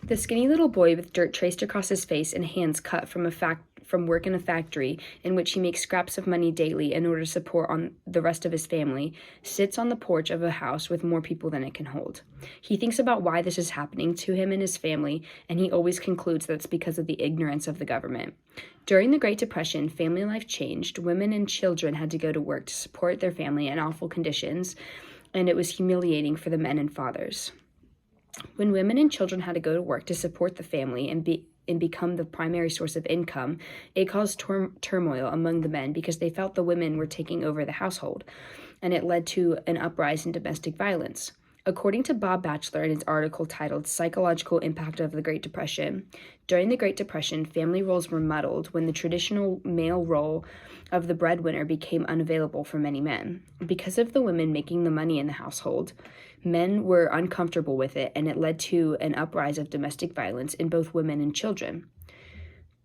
The skinny little boy with dirt traced across his face and hands cut from work in a factory in which he makes scraps of money daily in order to support on the rest of his family, sits on the porch of a house with more people than it can hold. He thinks about why this is happening to him and his family, and he always concludes that it's because of the ignorance of the government. During the Great Depression, family life changed. Women and children had to go to work to support their family in awful conditions, and it was humiliating for the men and fathers. When women and children had to go to work to support the family and become the primary source of income, it caused turmoil among the men because they felt the women were taking over the household, and it led to an uprise in domestic violence. According to Bob Batchelor in his article titled Psychological Impact of the Great Depression, during the Great Depression, family roles were muddled when the traditional male role of the breadwinner became unavailable for many men. Because of the women making the money in the household, men were uncomfortable with it, and it led to an uprise of domestic violence in both women and children.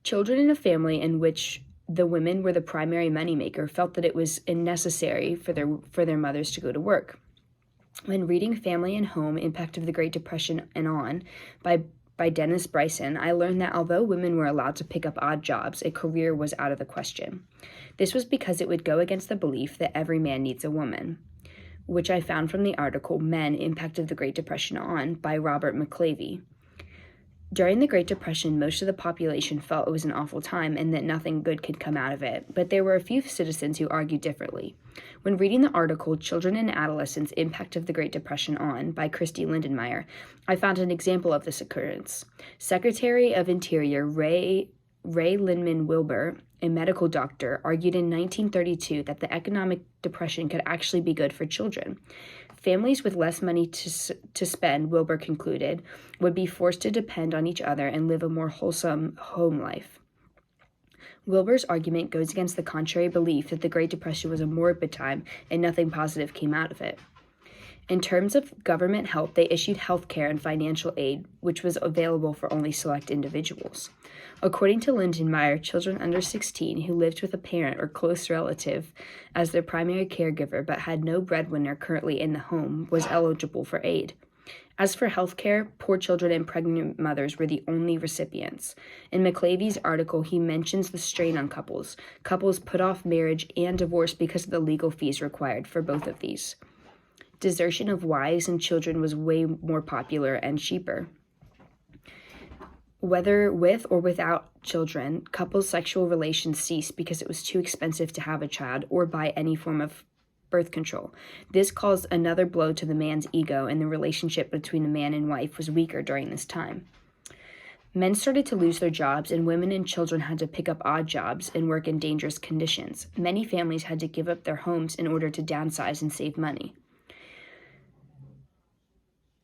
Children in a family in which the women were the primary moneymaker felt that it was unnecessary for their mothers to go to work. When reading Family and Home, Impact of the Great Depression and On by Dennis Bryson, I learned that although women were allowed to pick up odd jobs, a career was out of the question. This was because it would go against the belief that every man needs a woman, which I found from the article Men, Impact of the Great Depression On by Robert McClavey. During the Great Depression, most of the population felt it was an awful time and that nothing good could come out of it, but there were a few citizens who argued differently. When reading the article Children and Adolescents, Impact of the Great Depression On by Christy Lindenmeyer, I found an example of this occurrence. Secretary of Interior Ray Lyndman Wilbur, a medical doctor, argued in 1932 that the economic depression could actually be good for children. Families with less money to spend, Wilbur concluded, would be forced to depend on each other and live a more wholesome home life. Wilbur's argument goes against the contrary belief that the Great Depression was a morbid time and nothing positive came out of it. In terms of government help, they issued health care and financial aid, which was available for only select individuals. According to Lindenmeyer, children under 16 who lived with a parent or close relative as their primary caregiver but had no breadwinner currently in the home was eligible for aid. As for health care, poor children and pregnant mothers were the only recipients. In McClavey's article, he mentions the strain on couples. Couples put off marriage and divorce because of the legal fees required for both of these. Desertion of wives and children was way more popular and cheaper. Whether with or without children, couples' sexual relations ceased because it was too expensive to have a child or buy any form of birth control. This caused another blow to the man's ego, and the relationship between a man and wife was weaker during this time. Men started to lose their jobs, and women and children had to pick up odd jobs and work in dangerous conditions. Many families had to give up their homes in order to downsize and save money.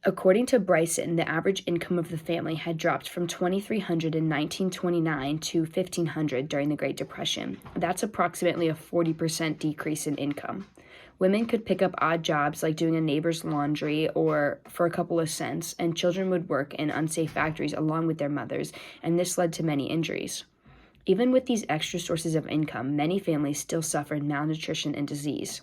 According to Bryson, the average income of the family had dropped from $2,300 in 1929 to $1,500 during the Great Depression. That's approximately a 40% decrease in income. Women could pick up odd jobs like doing a neighbor's laundry or for a couple of cents, and children would work in unsafe factories along with their mothers, and this led to many injuries. Even with these extra sources of income, many families still suffered malnutrition and disease.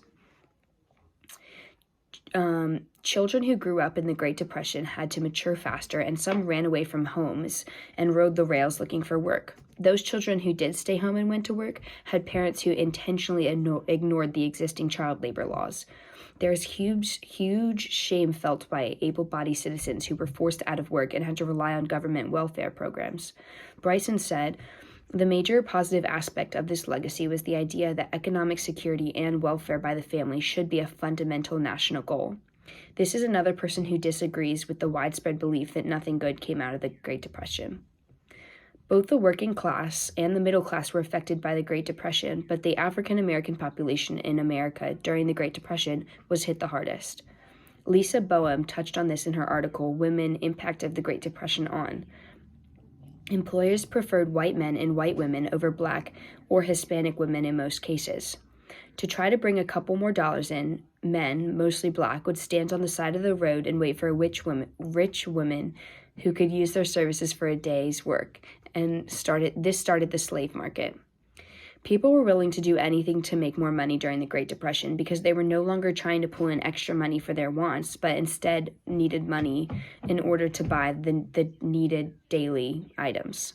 Children who grew up in the Great Depression had to mature faster, and some ran away from homes and rode the rails looking for work. Those children who did stay home and went to work had parents who intentionally ignored the existing child labor laws. There is huge shame felt by able-bodied citizens who were forced out of work and had to rely on government welfare programs. Bryson said, the major positive aspect of this legacy was the idea that economic security and welfare by the family should be a fundamental national goal. This is another person who disagrees with the widespread belief that nothing good came out of the Great Depression. Both the working class and the middle class were affected by the Great Depression, but the African American population in America during the Great Depression was hit the hardest. Lisa Boehm touched on this in her article, Women, Impact of the Great Depression On. Employers preferred white men and white women over Black or Hispanic women in most cases. To try to bring a couple more dollars in, men, mostly Black, would stand on the side of the road and wait for rich women who could use their services for a day's work, and this started the slave market. People were willing to do anything to make more money during the Great Depression because they were no longer trying to pull in extra money for their wants, but instead needed money in order to buy the needed daily items.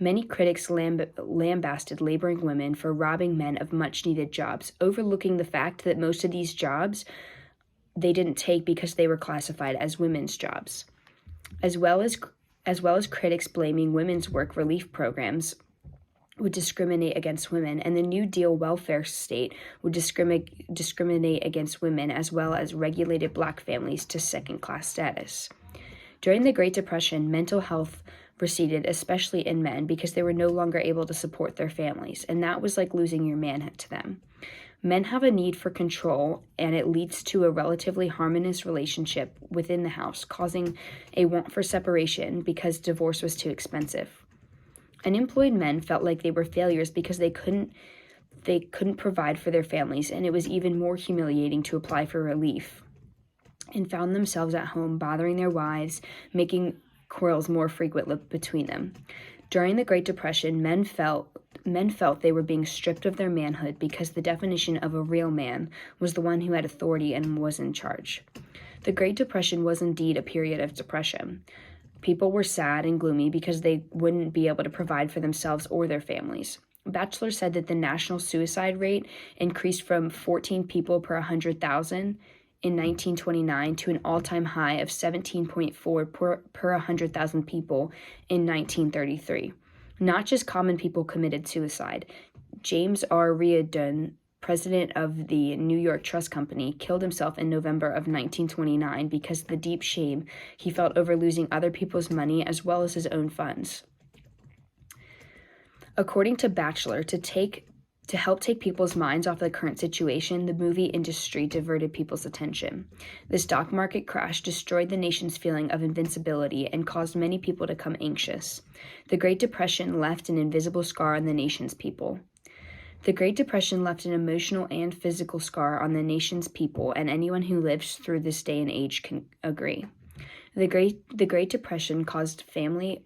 Many critics lambasted laboring women for robbing men of much-needed jobs, overlooking the fact that most of these jobs they didn't take because they were classified as women's jobs, as well as critics blaming women's work relief programs would discriminate against women, and the New Deal welfare state would discriminate against women, as well as regulated black families to second-class status. During the Great Depression, mental health receded, especially in men, because they were no longer able to support their families, and that was like losing your manhood to them. Men have a need for control, and it leads to a relatively harmonious relationship within the house, causing a want for separation because divorce was too expensive. Unemployed men felt like they were failures because they couldn't provide for their families, and it was even more humiliating to apply for relief, and found themselves at home bothering their wives, making quarrels more frequent between them. During the Great Depression, men felt they were being stripped of their manhood because the definition of a real man was the one who had authority and was in charge. The Great Depression was indeed a period of depression. People were sad and gloomy because they wouldn't be able to provide for themselves or their families. Batchelor said that the national suicide rate increased from 14 people per 100,000 in 1929 to an all-time high of 17.4 per 100,000 people in 1933. Not just common people committed suicide. James R. Reardon, president of the New York Trust Company, killed himself in November of 1929 because of the deep shame he felt over losing other people's money as well as his own funds. According to Batchelor, to help take people's minds off the current situation, the movie industry diverted people's attention. The stock market crash destroyed the nation's feeling of invincibility and caused many people to become anxious. The Great Depression left an invisible scar on the nation's people. The Great Depression left an emotional and physical scar on the nation's people, and anyone who lives through this day and age can agree. The Great Depression caused family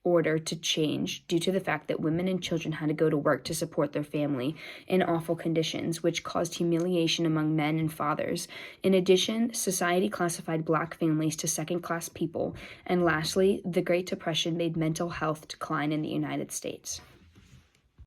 order to change due to the fact that women and children had to go to work to support their family in awful conditions, which caused humiliation among men and fathers. In addition, society classified black families to second-class people. And lastly, the Great Depression made mental health decline in the United States.